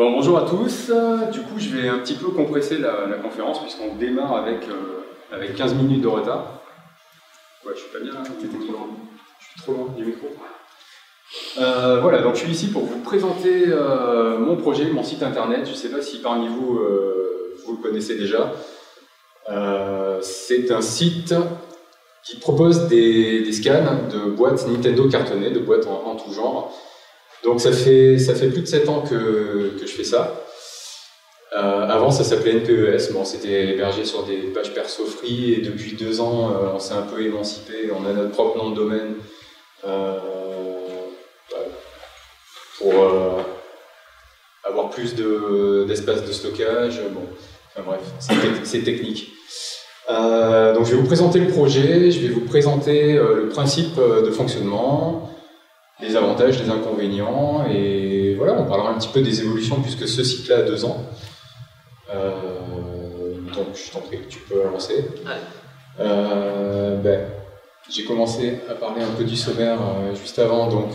Bon, bonjour à tous. Du coup, je vais un petit peu compresser la conférence puisqu'on démarre avec 15 minutes de retard. Ouais, je suis pas bien là, t'étais trop loin. Je suis trop loin du micro. Voilà, donc je suis ici pour vous présenter mon projet, mon site internet. Je ne sais pas si parmi vous, vous le connaissez déjà. C'est un site qui propose des scans de boîtes Nintendo cartonnées, de boîtes en tout genre. Donc ça fait plus de 7 ans que je fais ça. Avant ça s'appelait NPES, bon, c'était hébergé sur des pages perso free et depuis 2 ans on s'est un peu émancipé, on a notre propre nom de domaine pour avoir plus d'espace de stockage, bon, enfin bref, c'est technique. Donc je vais vous présenter le projet, je vais vous présenter le principe de fonctionnement, les avantages, les inconvénients, et voilà, on parlera un petit peu des évolutions puisque ce site-là a 2 ans. Donc je t'en prie, tu peux avancer. J'ai commencé à parler un peu du sommaire juste avant, donc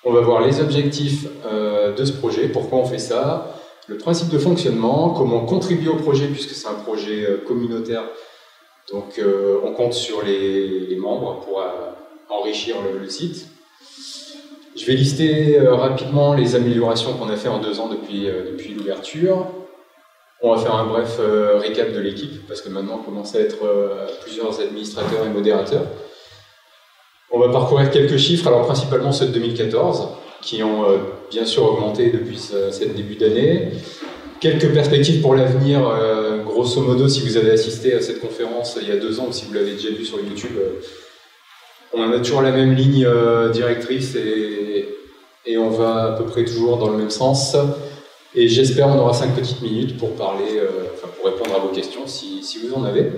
on va voir les objectifs de ce projet, pourquoi on fait ça, le principe de fonctionnement, comment contribuer au projet puisque c'est un projet communautaire, donc on compte sur les membres pour enrichir le site. Je vais lister rapidement les améliorations qu'on a fait en 2 ans depuis l'ouverture. On va faire un bref récap de l'équipe, parce que maintenant on commence à être plusieurs administrateurs et modérateurs. On va parcourir quelques chiffres, alors principalement ceux de 2014, qui ont bien sûr augmenté depuis ce début d'année. Quelques perspectives pour l'avenir, grosso modo, si vous avez assisté à cette conférence il y a 2 ans, ou si vous l'avez déjà vu sur YouTube, on a toujours la même ligne directrice et on va à peu près toujours dans le même sens. Et j'espère on aura 5 petites minutes pour parler, pour répondre à vos questions si vous en avez.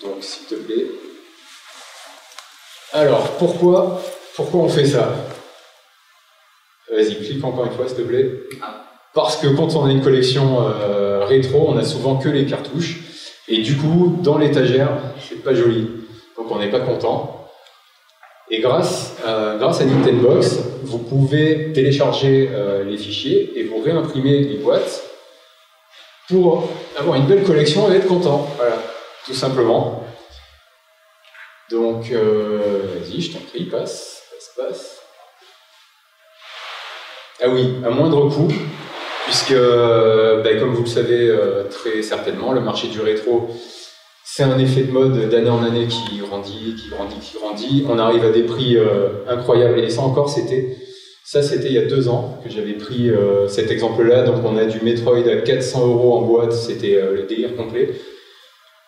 Donc s'il te plaît. Alors pourquoi on fait ça? Vas-y, clique encore une fois s'il te plaît. Parce que quand on a une collection rétro, on a souvent que les cartouches. Et du coup, dans l'étagère, c'est pas joli. Donc on n'est pas content. Et grâce à Nintendobox, vous pouvez télécharger les fichiers et vous réimprimer les boîtes pour avoir une belle collection et être content. Voilà, tout simplement. Donc, vas-y, je t'en prie, passe. Ah oui, à moindre coût, puisque, comme vous le savez très certainement, le marché du rétro, c'est un effet de mode d'année en année qui grandit. On arrive à des prix incroyables. Et ça encore, c'était il y a 2 ans que j'avais pris cet exemple-là. Donc on a du Metroid à 400 € en boîte, c'était le délire complet.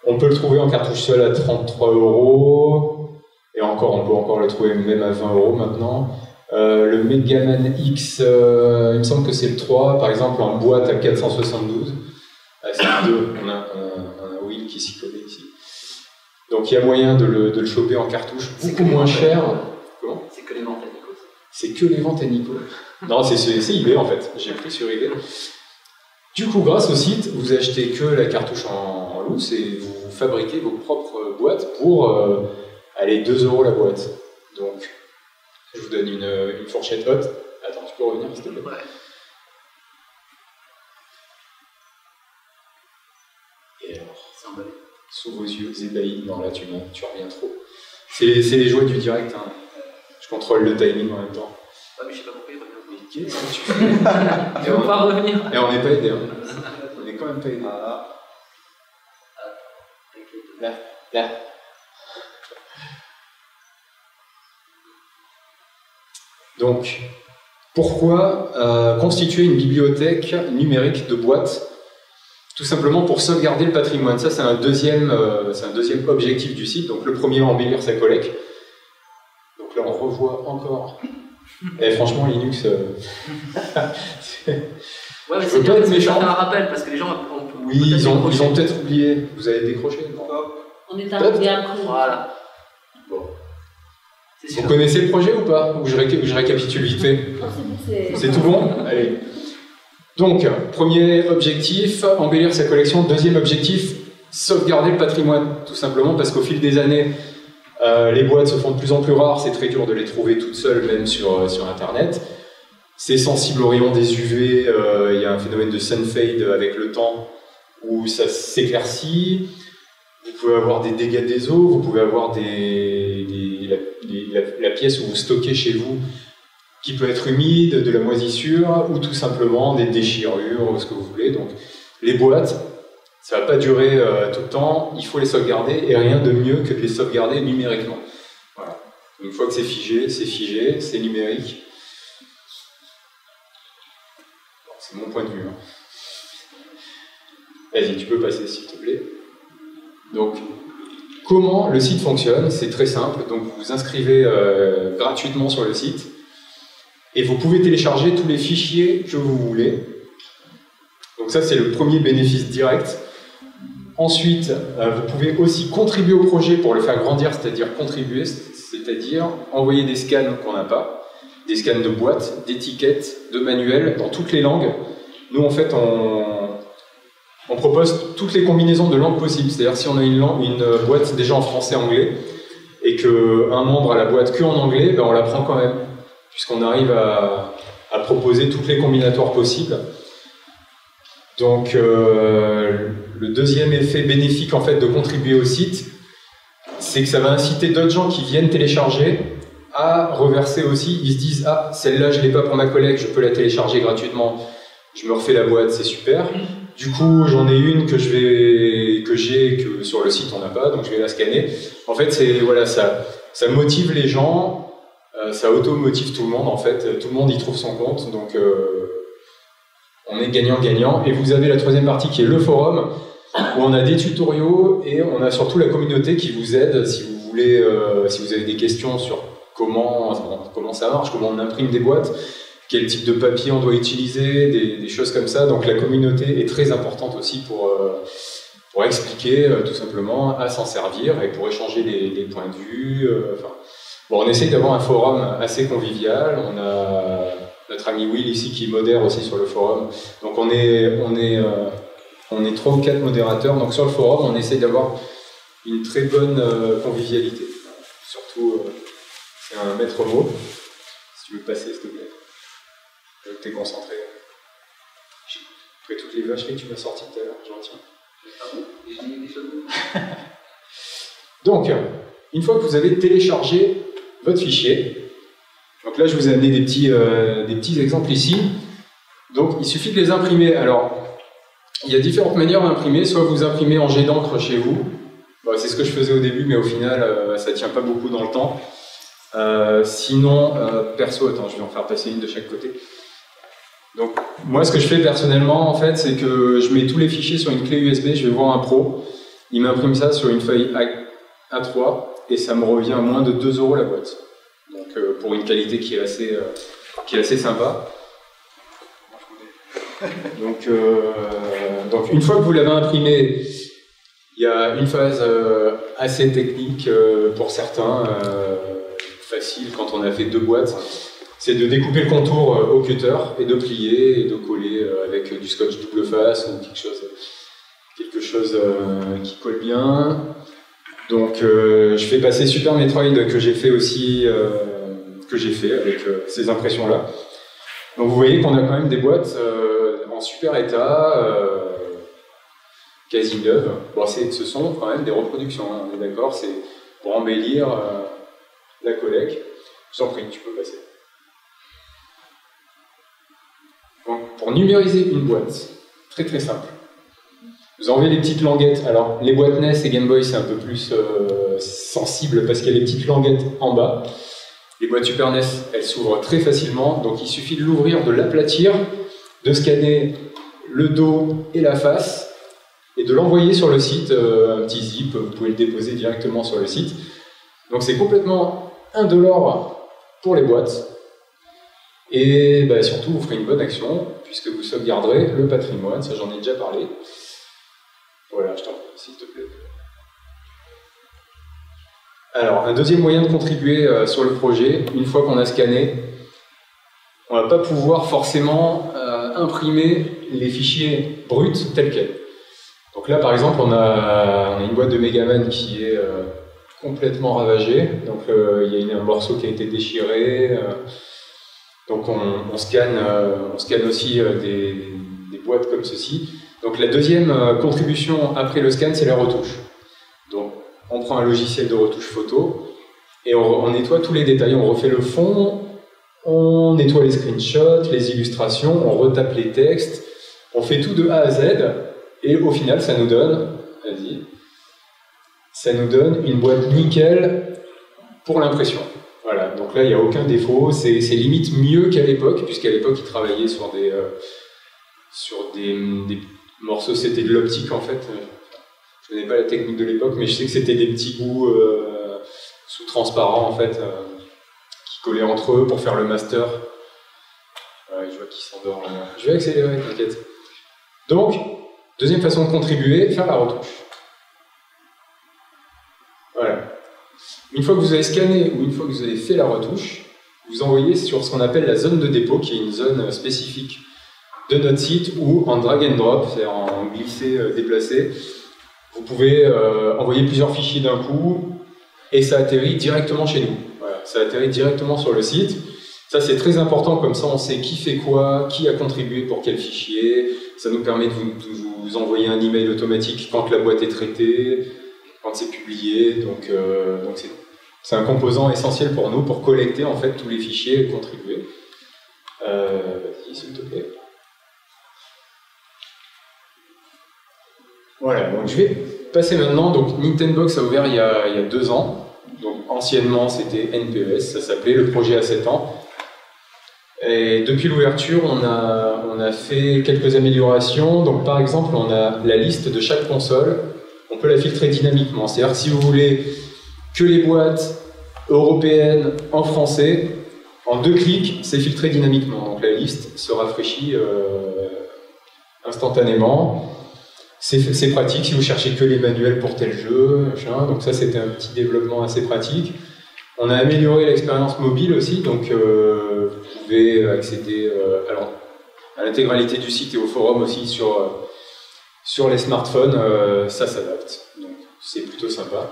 On peut le trouver en cartouche seule à 33 €. Et encore, on peut encore le trouver même à 20 € maintenant. Le Mega Man X, il me semble que c'est le 3, par exemple, en boîte à 472. C'est le 2, on a un Will qui s'y connaît ici. Donc il y a moyen de le choper en cartouche, beaucoup moins cher. Comment? C'est que les ventes à Nico. C'est que les ventes à Nico. Non, c'est eBay en fait, j'ai pris sur eBay. Du coup, grâce au site, vous achetez que la cartouche en loose et vous fabriquez vos propres boîtes pour 2 € la boîte. Donc, je vous donne une fourchette haute. Attends, tu peux revenir s'il te plaît? Ouais. Et alors, sous vos yeux ébahis, non là tu reviens trop. C'est les joies du direct, hein. Je contrôle le timing en même temps. Ouais, mais je sais pas pourquoi il revient. Mais qu'est-ce que tu fais? Et on va revenir. Et on n'est pas aidé, hein. On n'est quand même pas aidé. Là. Donc, pourquoi constituer une bibliothèque numérique de boîtes? Tout simplement pour sauvegarder le patrimoine. Ça, c'est un deuxième objectif du site. Donc, le premier, embellir sa collecte. Donc là, on revoit encore. Et franchement, Linux. Ouais, mais c'est bien de faire un rappel parce que les gens. Oui, ils ont peut-être oublié. Vous avez décroché? Non. On est arrivé après. Voilà. Bon. Vous connaissez le projet ou pas? Ou je récapitule vite fait? C'est tout bon? Allez. Donc, premier objectif, embellir sa collection. Deuxième objectif, sauvegarder le patrimoine. Tout simplement parce qu'au fil des années, les boîtes se font de plus en plus rares. C'est très dur de les trouver toutes seules, même sur Internet. C'est sensible aux rayons des UV. Il y a un phénomène de sun fade avec le temps où ça s'éclaircit. Vous pouvez avoir des dégâts des eaux, vous pouvez avoir la pièce où vous stockez chez vous qui peut être humide, de la moisissure, ou tout simplement des déchirures, ou ce que vous voulez. Donc les boîtes, ça ne va pas durer tout le temps, il faut les sauvegarder, et rien de mieux que de les sauvegarder numériquement. Voilà. Une fois que c'est figé, c'est numérique. C'est mon point de vue. Hein. Vas-y, tu peux passer s'il te plaît. Donc, comment le site fonctionne? C'est très simple. Donc, vous vous inscrivez gratuitement sur le site et vous pouvez télécharger tous les fichiers que vous voulez. Donc ça, c'est le premier bénéfice direct. Ensuite, vous pouvez aussi contribuer au projet pour le faire grandir, c'est-à-dire contribuer, c'est-à-dire envoyer des scans qu'on n'a pas, des scans de boîtes, d'étiquettes, de manuels, dans toutes les langues. Nous, en fait, on propose toutes les combinaisons de langues possibles. C'est-à-dire, si on a une boîte déjà en français-anglais, et qu'un membre a la boîte qu'en anglais, ben on la prend quand même, puisqu'on arrive à proposer toutes les combinatoires possibles. Donc, le deuxième effet bénéfique en fait, de contribuer au site, c'est que ça va inciter d'autres gens qui viennent télécharger à reverser aussi. Ils se disent « Ah, celle-là, je ne l'ai pas pour ma collègue, je peux la télécharger gratuitement, je me refais la boîte, c'est super. Du coup, j'en ai une que sur le site on n'a pas, donc je vais la scanner. » En fait, voilà, ça motive les gens, ça auto-motive tout le monde en fait, tout le monde y trouve son compte, donc on est gagnant-gagnant. Et vous avez la troisième partie qui est le forum, où on a des tutoriaux et on a surtout la communauté qui vous aide si vous voulez, si vous avez des questions sur comment ça marche, comment on imprime des boîtes, quel type de papier on doit utiliser, des choses comme ça. Donc la communauté est très importante aussi pour expliquer tout simplement, à s'en servir et pour échanger les points de vue. Bon, on essaye d'avoir un forum assez convivial. On a notre ami Will ici qui modère aussi sur le forum. Donc on est 3 ou 4 modérateurs. Donc sur le forum, on essaye d'avoir une très bonne convivialité. Surtout, c'est un maître mot. Si tu veux passer, s'il te plaît. Je veux que tu es concentré. Après toutes les vacheries que tu m'as sorties tout à l'heure, j'en tiens. Ah bon? J'ai dit des choses. Donc, une fois que vous avez téléchargé votre fichier, donc là je vous ai amené des petits exemples ici. Donc il suffit de les imprimer. Alors, il y a différentes manières d'imprimer. Soit vous imprimez en jet d'encre chez vous. Bon, c'est ce que je faisais au début, mais au final, ça ne tient pas beaucoup dans le temps. Sinon, perso, attends, je vais en faire passer une de chaque côté. Donc, moi, ce que je fais personnellement, en fait, c'est que je mets tous les fichiers sur une clé USB, je vais voir un pro, il m'imprime ça sur une feuille A3, et ça me revient à moins de 2 € la boîte. Donc, pour une qualité qui est assez sympa. Donc, une fois que vous l'avez imprimé, il y a une phase assez technique pour certains, facile quand on a fait 2 boîtes. C'est de découper le contour au cutter et de plier et de coller avec du scotch double face ou quelque chose qui colle bien. Donc je fais passer Super Metroid que j'ai fait aussi, avec ces impressions-là. Donc vous voyez qu'on a quand même des boîtes en super état, quasi neuves. Bon, ce sont quand même des reproductions, hein, on est d'accord, c'est pour embellir la collecte. Je t'en prie, tu peux passer. Donc, pour numériser une boîte, très très simple. Vous enlevez les petites languettes. Alors, les boîtes NES et Game Boy, c'est un peu plus sensible parce qu'il y a les petites languettes en bas. Les boîtes Super NES, elles s'ouvrent très facilement, donc il suffit de l'ouvrir, de l'aplatir, de scanner le dos et la face, et de l'envoyer sur le site, un petit zip, vous pouvez le déposer directement sur le site. Donc c'est complètement indolore pour les boîtes. Et bah, surtout, vous ferez une bonne action, puisque vous sauvegarderez le patrimoine, ça j'en ai déjà parlé. Voilà, je t'en prie, s'il te plaît. Alors, un deuxième moyen de contribuer sur le projet, une fois qu'on a scanné, on ne va pas pouvoir forcément imprimer les fichiers bruts tels quels. Donc là, par exemple, on a une boîte de Megaman qui est complètement ravagée. Donc il y a un morceau qui a été déchiré. Donc on scanne aussi des boîtes comme ceci. Donc la deuxième contribution après le scan, c'est la retouche. Donc on prend un logiciel de retouche photo et on nettoie tous les détails. On refait le fond, on nettoie les screenshots, les illustrations, on retape les textes, on fait tout de A à Z et au final ça nous donne, ça nous donne une boîte nickel pour l'impression. Voilà, donc là il n'y a aucun défaut, c'est limite mieux qu'à l'époque, puisqu'à l'époque ils travaillaient sur des morceaux, c'était de l'optique en fait. Je ne connais pas la technique de l'époque, mais je sais que c'était des petits bouts sous transparent en fait, qui collaient entre eux pour faire le master. Ouais, je vois qu'il s'endort là. Je vais accélérer, t'inquiète. Donc, deuxième façon de contribuer, faire la retouche. Voilà. Une fois que vous avez scanné ou une fois que vous avez fait la retouche, vous envoyez sur ce qu'on appelle la zone de dépôt, qui est une zone spécifique de notre site où en drag and drop, c'est en glisser, déplacer, vous pouvez envoyer plusieurs fichiers d'un coup et ça atterrit directement chez nous. Voilà, ça atterrit directement sur le site. Ça c'est très important, comme ça on sait qui fait quoi, qui a contribué pour quel fichier. Ça nous permet de vous envoyer un email automatique quand la boîte est traitée, quand c'est publié. Donc c'est un composant essentiel pour nous pour collecter en fait tous les fichiers et contribuer. Vas-y s'il te plaît. Voilà, donc je vais passer maintenant. Donc Nintendox a ouvert il y a 2 ans. Donc anciennement c'était NPES, ça s'appelait, le projet a 7 ans. Et depuis l'ouverture, on a fait quelques améliorations. Donc par exemple, on a la liste de chaque console. On peut la filtrer dynamiquement. C'est-à-dire que si vous voulez que les boîtes européennes en français, en 2 clics, c'est filtré dynamiquement. Donc la liste se rafraîchit instantanément. C'est pratique si vous cherchez que les manuels pour tel jeu, machin. Donc ça c'était un petit développement assez pratique. On a amélioré l'expérience mobile aussi, donc vous pouvez accéder à l'intégralité du site et au forum aussi sur les smartphones, ça s'adapte. Donc c'est plutôt sympa.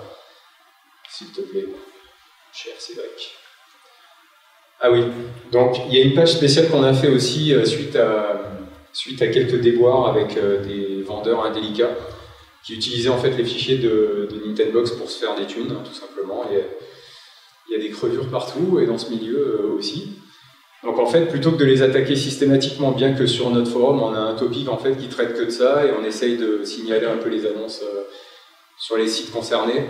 S'il te plaît, cher Cédric. Ah oui, donc il y a une page spéciale qu'on a fait aussi suite à quelques déboires avec des vendeurs indélicats qui utilisaient en fait les fichiers de Nintendox pour se faire des thunes, hein, tout simplement. Et il y a des crevures partout et dans ce milieu aussi. Donc en fait, plutôt que de les attaquer systématiquement, bien que sur notre forum, on a un topic en fait qui traite que de ça et on essaye de signaler un peu les annonces sur les sites concernés.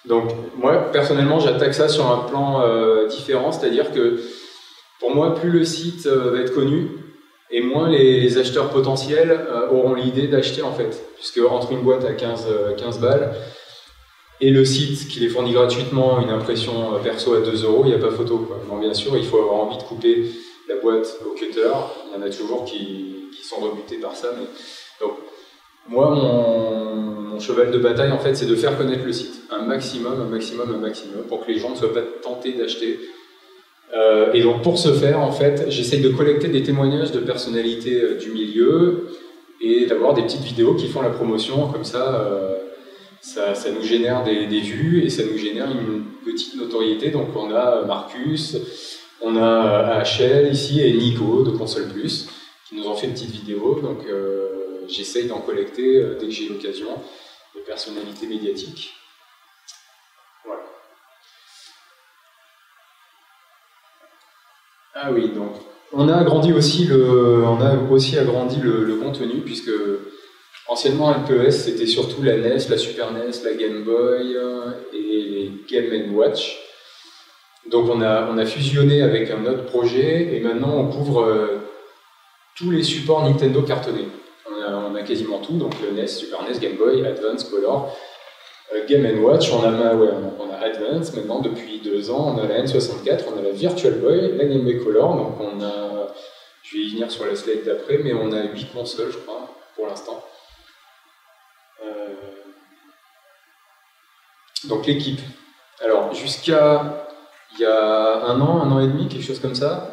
Donc moi, personnellement, j'attaque ça sur un plan différent, c'est-à-dire que pour moi, plus le site va être connu, et moins les acheteurs potentiels auront l'idée d'acheter en fait. Puisque entre une boîte à 15 balles et le site qui les fournit gratuitement, une impression perso à 2 €, il n'y a pas photo, quoi. Bon, bien sûr, il faut avoir envie de couper la boîte au cutter. Il y en a toujours qui sont rebutés par ça. Mais... Donc, moi, mon cheval de bataille, en fait, c'est de faire connaître le site. Un maximum, pour que les gens ne soient pas tentés d'acheter. Et donc, pour ce faire, en fait, j'essaye de collecter des témoignages de personnalités du milieu et d'avoir des petites vidéos qui font la promotion, comme ça... Ça nous génère des vues et ça nous génère une petite notoriété. Donc on a Marcus, on a AHL ici et Nico de Console Plus qui nous ont fait une petite vidéo. Donc j'essaye d'en collecter dès que j'ai l'occasion, des personnalités médiatiques. Voilà. Ah oui, donc on a agrandi aussi le contenu puisque anciennement, NPES, c'était surtout la NES, la Super NES, la Game Boy et les Game & Watch. Donc on a fusionné avec un autre projet et maintenant on couvre tous les supports Nintendo cartonnés. On a quasiment tout, donc le NES, Super NES, Game Boy, Advance, Color, Game & Watch, on a Advance maintenant depuis 2 ans, on a la N64, on a la Virtual Boy, la Game Boy Color, donc je vais y venir sur la slide d'après, mais on a 8 consoles je crois, pour l'instant. Donc l'équipe. Alors jusqu'à il y a un an et demi, quelque chose comme ça.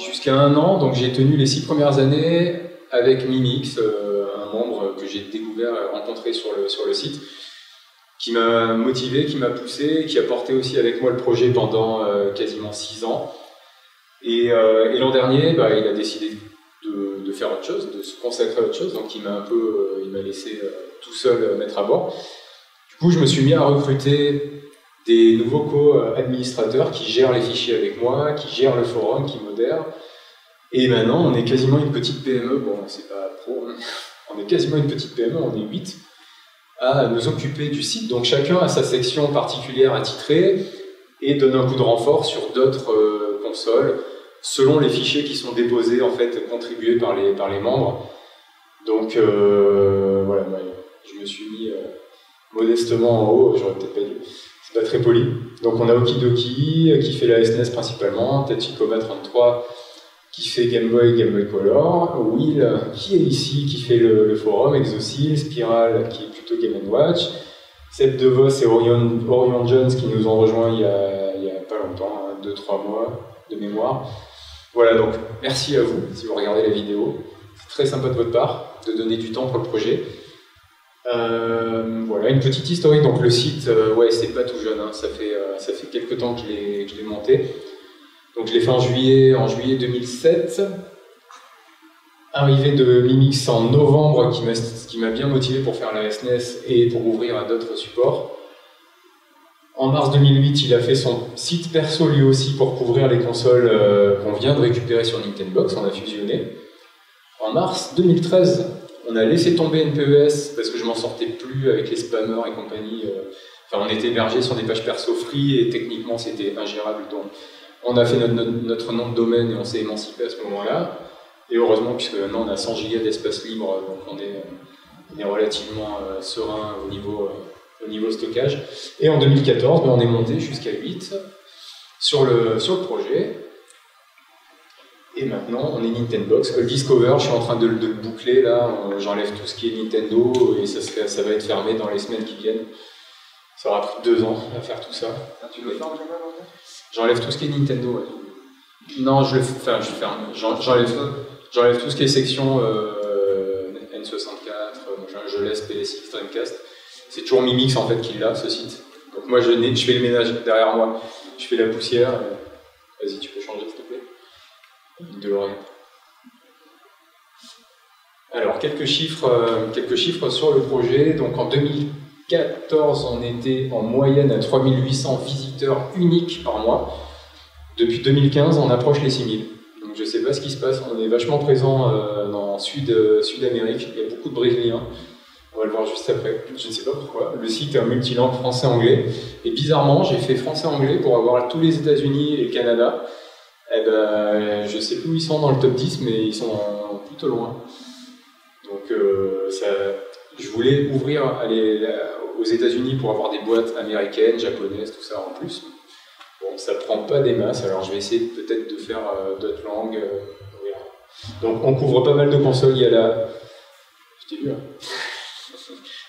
Jusqu'à 1 an, donc j'ai tenu les 6 premières années avec Mimix, un membre que j'ai rencontré sur le site, qui m'a motivé, qui m'a poussé, qui a porté aussi avec moi le projet pendant quasiment 6 ans. Et l'an dernier, il a décidé de faire autre chose, de se consacrer à autre chose, donc il m'a laissé tout seul mettre à bord. Du coup, je me suis mis à recruter des nouveaux co-administrateurs qui gèrent les fichiers avec moi, qui gèrent le forum, qui modèrent. Et maintenant, on est quasiment une petite PME, bon, c'est pas pro, hein. On est quasiment une petite PME, on est 8 à nous occuper du site. Donc chacun a sa section particulière attitrée et donne un coup de renfort sur d'autres consoles, selon les fichiers qui sont déposés, en fait, contribués par les membres. Donc voilà, je me suis mis modestement en haut, j'aurais peut-être pas dû, c'est pas très poli. Donc on a Okidoki qui fait la SNES principalement, Tachikoma 33 qui fait Game Boy Color, Will qui est ici, qui fait le forum, Exosil, Spiral qui est plutôt Game & Watch, Seb DeVos et Orion Jones qui nous ont rejoints il y a pas longtemps, 2-3 mois de mémoire. Voilà, donc merci à vous si vous regardez la vidéo. C'est très sympa de votre part de donner du temps pour le projet. Voilà, une petite historique. Donc le site, ouais, c'est pas tout jeune, hein, ça fait quelques temps que je l'ai monté. Donc je l'ai fait en juillet 2007. Arrivée de Mimix en novembre qui m'a bien motivé pour faire la SNES et pour ouvrir à d'autres supports. En mars 2008, il a fait son site perso lui aussi pour couvrir les consoles qu'on vient de récupérer sur Nintendobox, on a fusionné. En mars 2013, on a laissé tomber NPES parce que je m'en sortais plus avec les spammers et compagnie. Enfin, on était hébergé sur des pages perso free et techniquement c'était ingérable. Donc on a fait notre nom de domaine et on s'est émancipé à ce moment-là. Et heureusement, puisque maintenant on a 100 Go d'espace libre, donc on est relativement serein au niveau stockage. Et en 2014, on est monté jusqu'à 8 sur le projet. Et maintenant, on est Nintendobox. Le Discover, je suis en train de le boucler là. J'enlève tout ce qui est Nintendo et ça va être fermé dans les semaines qui viennent. Ça aura pris 2 ans à faire tout ça. Tu veux faire J'enlève tout ce qui est Nintendo. Ouais. Non, je ferme. J'enlève tout ce qui est section N64. Je laisse PSX, Dreamcast. C'est toujours Mimix en fait qui l'a, ce site. Donc moi je fais le ménage derrière moi. Je fais la poussière. Vas-y, tu peux changer s'il te plaît. De l'oreille. Alors, quelques chiffres sur le projet. Donc en 2014, on était en moyenne à 3800 visiteurs uniques par mois. Depuis 2015, on approche les 6000. Donc je ne sais pas ce qui se passe, on est vachement présent dans Sud-Amérique, il y a beaucoup de Brésiliens. On va le voir juste après, je ne sais pas pourquoi. Le site est un multilangue français-anglais. Et bizarrement, j'ai fait français-anglais pour avoir tous les États-Unis et le Canada. Eh ben, je ne sais plus où ils sont dans le top 10, mais ils sont plutôt loin. Donc je voulais ouvrir aux États-Unis pour avoir des boîtes américaines, japonaises, tout ça en plus. Bon, ça prend pas des masses, alors je vais essayer peut-être de faire d'autres langues. Donc on couvre pas mal de consoles, il y a la... Je t'ai vu, hein.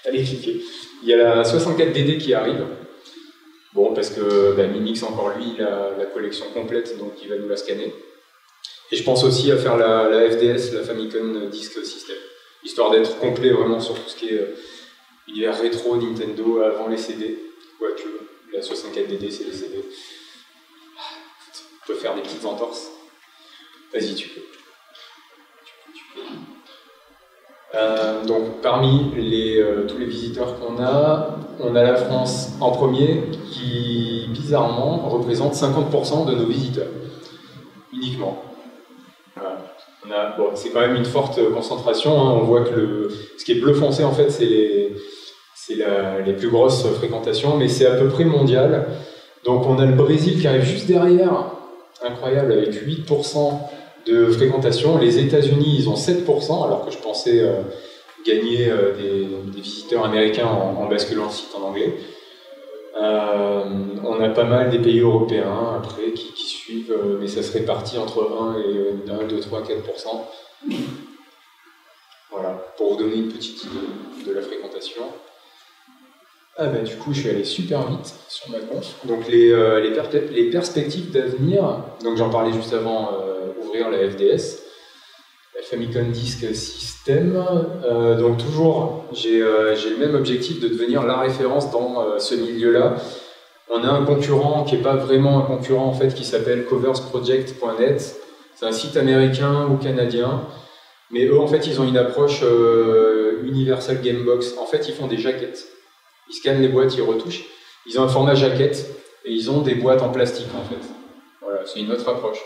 Allez, cliquez. Il y a la 64DD qui arrive. Bon, parce que Mimix, encore lui, il a la collection complète, donc il va nous la scanner. Et je pense aussi à faire la FDS, la Famicom Disk System, histoire d'être complet vraiment sur tout ce qui est univers rétro, Nintendo, avant les CD. Quoique, la 64DD, c'est les CD. On peut faire des petites entorses. Vas-y, tu peux. Donc parmi tous les visiteurs qu'on a, on a la France en premier qui bizarrement représente 50% de nos visiteurs, uniquement. Voilà. Bon, c'est quand même une forte concentration, hein. On voit que ce qui est bleu foncé en fait c'est les plus grosses fréquentations, mais c'est à peu près mondial. Donc on a le Brésil qui arrive juste derrière, incroyable, avec 8% de fréquentation. Les États-Unis, ils ont 7%, alors que je pensais gagner des visiteurs américains en basculant le site en anglais. On a pas mal des pays européens après qui suivent, mais ça se répartit entre 1, 2, 3, 4%. Voilà, pour vous donner une petite idée de la fréquentation. Du coup, je suis allé super vite sur ma conf. Donc les perspectives d'avenir, donc j'en parlais juste avant, ouvrir la FDS, la Famicom Disk System. Donc toujours, j'ai le même objectif de devenir la référence dans ce milieu-là. On a un concurrent qui n'est pas vraiment un concurrent en fait, qui s'appelle coversproject.net. C'est un site américain ou canadien Mais eux, en fait, ils ont une approche Universal Gamebox. En fait, ils font des jaquettes. Ils scannent les boîtes, ils retouchent. Ils ont un format jaquette et ils ont des boîtes en plastique, en fait. Voilà, c'est une autre approche.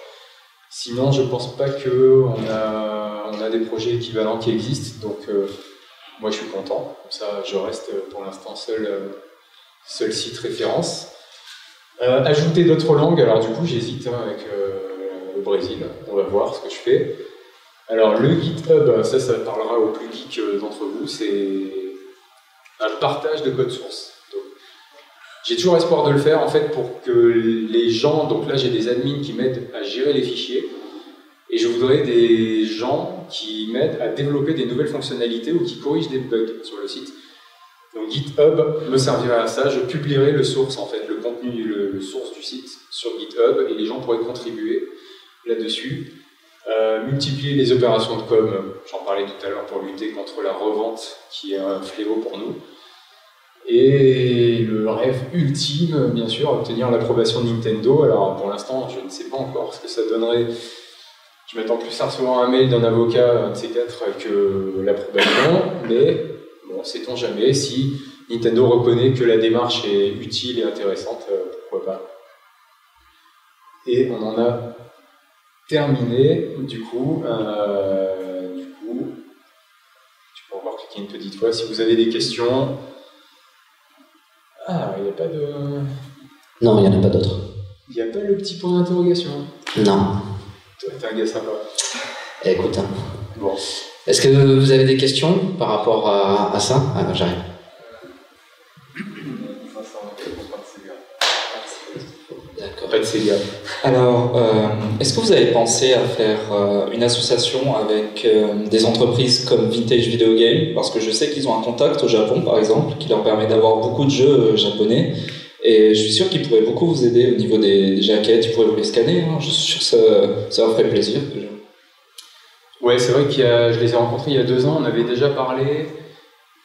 Sinon, je pense pas qu'on a des projets équivalents qui existent. Donc, moi, je suis content. Comme ça, je reste pour l'instant seul site référence. Ajouter d'autres langues. Alors, du coup, j'hésite avec le Brésil. On va voir ce que je fais. Alors, le GitHub, ça parlera aux plus geeks d'entre vous, c'est un partage de code source. J'ai toujours espoir de le faire, en fait, pour que les gens... Donc là, j'ai des admins qui m'aident à gérer les fichiers, et je voudrais des gens qui m'aident à développer des nouvelles fonctionnalités ou qui corrigent des bugs sur le site. Donc GitHub me servira à ça, je publierai le source, en fait, le contenu, le source du site sur GitHub, et les gens pourraient contribuer là-dessus. Multiplier les opérations de com, j'en parlais tout à l'heure, pour lutter contre la revente qui est un fléau pour nous. Et le rêve ultime, bien sûr, obtenir l'approbation de Nintendo. Alors pour l'instant, je ne sais pas encore ce que ça donnerait. Je m'attends plus à recevoir un mail d'un avocat, un de ces quatre, que l'approbation, mais bon, sait-on jamais, si Nintendo reconnaît que la démarche est utile et intéressante, pourquoi pas. Et on en a terminé, du coup, tu peux encore cliquer une petite fois si vous avez des questions. Ah, il n'y a pas de... Non, il n'y en a pas d'autres. Il n'y a pas le petit point d'interrogation? Non. Toi, t'es un gars sympa. Écoute, hein. Bon. Est-ce que vous avez des questions par rapport à ça? Ah non, j'arrive. D'accord. Pas de Sega. Alors, est-ce que vous avez pensé à faire une association avec des entreprises comme Vintage Video Game? Parce que je sais qu'ils ont un contact au Japon, par exemple, qui leur permet d'avoir beaucoup de jeux japonais. Et je suis sûr qu'ils pourraient beaucoup vous aider au niveau des jaquettes, ils pourraient vous les scanner. Hein. Je suis sûr que ça leur ferait plaisir. Ouais, c'est vrai que je les ai rencontrés il y a 2 ans. On avait déjà parlé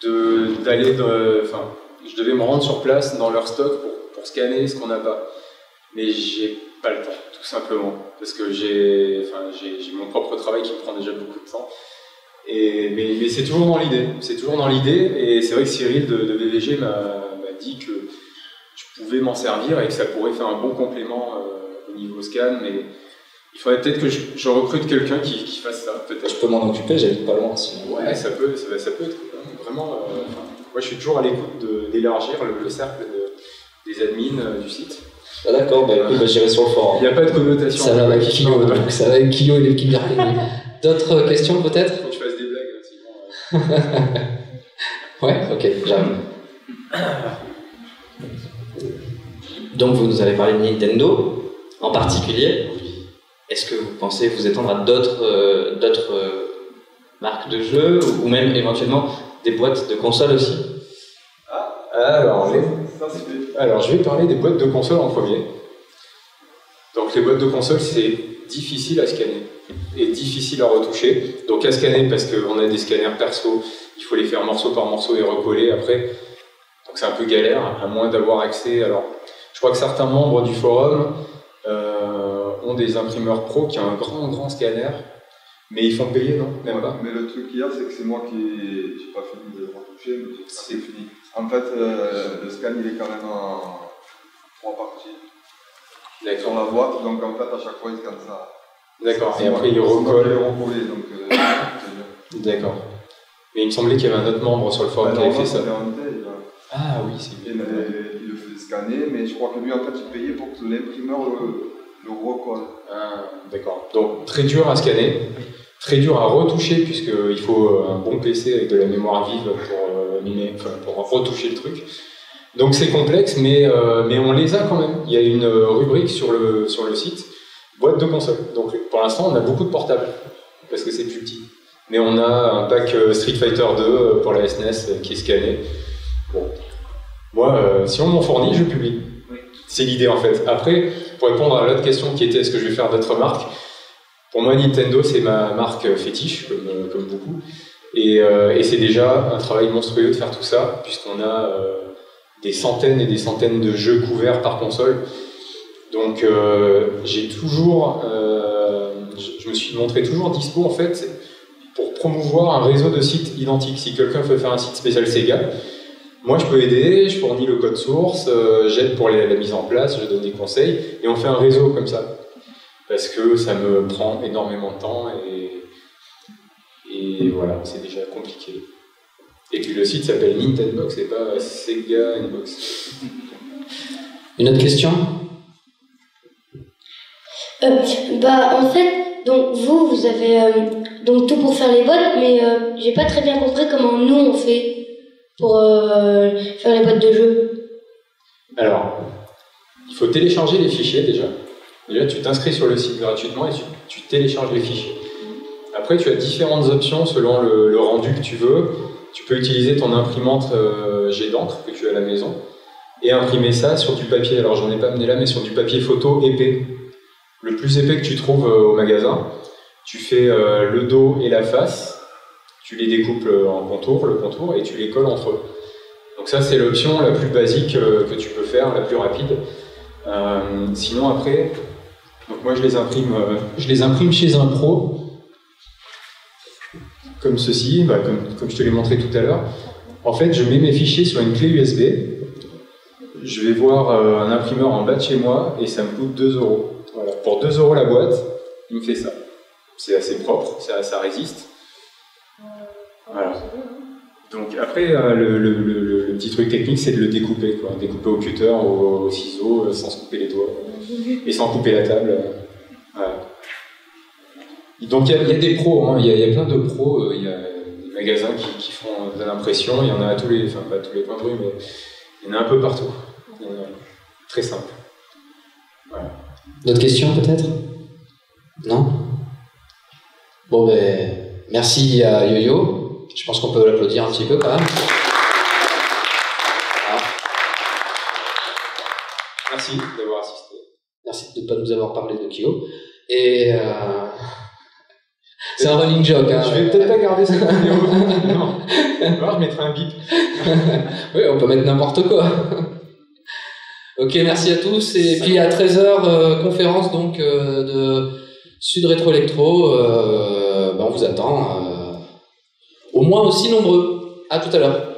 d'aller... Enfin, je devais me rendre sur place dans leur stock pour scanner ce qu'on n'a pas. Mais j'ai pas le temps, tout simplement, parce que j'ai mon propre travail qui me prend déjà beaucoup de temps. Mais c'est toujours dans l'idée, et c'est vrai que Cyril de VVG m'a dit que je pouvais m'en servir et que ça pourrait faire un bon complément au niveau scan, mais il faudrait peut-être que je recrute quelqu'un qui fasse ça, peut-être. Je peux m'en occuper, j'habite pas loin. Sinon. Ouais, ça peut être vraiment... moi, je suis toujours à l'écoute d'élargir le cercle des admins du site. Ah d'accord, écoute, j'irai sur le forum. Il n'y a pas de connotation. Ça va avec Kyo, donc ça va avec Kyo et l'équipe d'arcade. D'autres questions peut-être? Faut que je fasse des blagues, sinon... Ouais, ok, j'arrive. Donc vous nous avez parlé de Nintendo en particulier. Est-ce que vous pensez vous étendre à d'autres marques de jeux ou même éventuellement des boîtes de consoles aussi? Alors, je vais parler des boîtes de consoles en premier. Donc, les boîtes de consoles, c'est difficile à scanner et difficile à retoucher. Donc, à scanner parce qu'on a des scanners perso, il faut les faire morceau par morceau et recoller après. Donc, c'est un peu galère, à moins d'avoir accès. Alors, je crois que certains membres du forum ont des imprimeurs pro qui ont un grand scanner, mais ils font payer, non? Même pas. Mais le truc qu'il y a, c'est que c'est moi qui n'ai pas fini de retoucher, mais c'est fini. En fait, le scan, il est quand même en 3 parties sur la boîte, donc en fait, à chaque fois, il scanne ça. D'accord, et après, il recolle. Donc, d'accord. Mais il me semblait qu'il y avait un autre membre sur le forum qui avait fait ça. Ah oui, c'est bien. Il le faisait scanner, mais je crois que lui, en fait, il payait pour que l'imprimeur le recolle. Ah, d'accord. Donc, très dur à scanner, très dur à retoucher, puisqu'il faut un bon PC avec de la mémoire vive pour retoucher le truc. Donc, c'est complexe, mais on les a quand même. Il y a une rubrique sur le site, boîte de console. Donc, pour l'instant, on a beaucoup de portables, parce que c'est plus petit. Mais on a un pack Street Fighter 2 pour la SNES qui est scanné. Bon. Moi, si on m'en fournit, je publie. Oui. C'est l'idée en fait. Après, pour répondre à l'autre question qui était est-ce que je vais faire d'autres marques, pour moi Nintendo c'est ma marque fétiche, comme beaucoup. Et c'est déjà un travail monstrueux de faire tout ça, puisqu'on a des centaines et des centaines de jeux couverts par console. Donc j'ai toujours, je me suis montré toujours dispo en fait pour promouvoir un réseau de sites identiques. Si quelqu'un veut faire un site spécial Sega, moi je peux aider, je fournis le code source, j'aide pour la mise en place, je donne des conseils, et on fait un réseau comme ça. Parce que ça me prend énormément de temps, et voilà, c'est déjà compliqué. Et puis le site s'appelle Nintendox, c'est pas Sega Inbox. Une autre question? En fait, donc vous avez donc tout pour faire les boîtes, mais j'ai pas très bien compris comment nous on fait pour faire les boîtes de jeux. Alors, il faut télécharger les fichiers déjà. Déjà, tu t'inscris sur le site gratuitement et tu télécharges les fichiers. Après, tu as différentes options selon le rendu que tu veux. Tu peux utiliser ton imprimante jet d'encre que tu as à la maison et imprimer ça sur du papier. Alors, j'en ai pas amené là, mais sur du papier photo épais. Le plus épais que tu trouves au magasin. Tu fais le dos et la face. Tu les découpes en contour, le contour, et tu les colles entre eux. Donc ça, c'est l'option la plus basique que tu peux faire, la plus rapide. Sinon, après, donc moi je les imprime chez un pro, comme ceci, comme je te l'ai montré tout à l'heure. En fait, je mets mes fichiers sur une clé USB, je vais voir un imprimeur en bas de chez moi, et ça me coûte 2 €. Voilà. Pour 2 € la boîte, il me fait ça. C'est assez propre, ça résiste. Voilà. Donc après, le petit truc technique, c'est de le découper, quoi. Découper au cutter, au ciseau, sans se couper les doigts, et sans couper la table. Voilà. Donc il y a des pros, hein. Il y a plein de pros, il y a des magasins qui font de l'impression, il y en a à tous les, enfin pas à tous les coins de rue, mais il y en a un peu partout. Très simple. Voilà. D'autres questions peut-être? Non? Bon merci à Yo-Yo. Je pense qu'on peut l'applaudir un petit peu quand même. Ah. Merci d'avoir assisté. Merci de ne pas nous avoir parlé de Kyo. Et c'est un running joke. Hein. Je vais peut-être pas garder cette vidéo. Non. Alors je mettrai un bip. Oui, on peut mettre n'importe quoi. Ok, merci à tous. Et puis à 13h, conférence donc de Sud Rétro Electro. On vous attend. Au moins aussi nombreux. À tout à l'heure.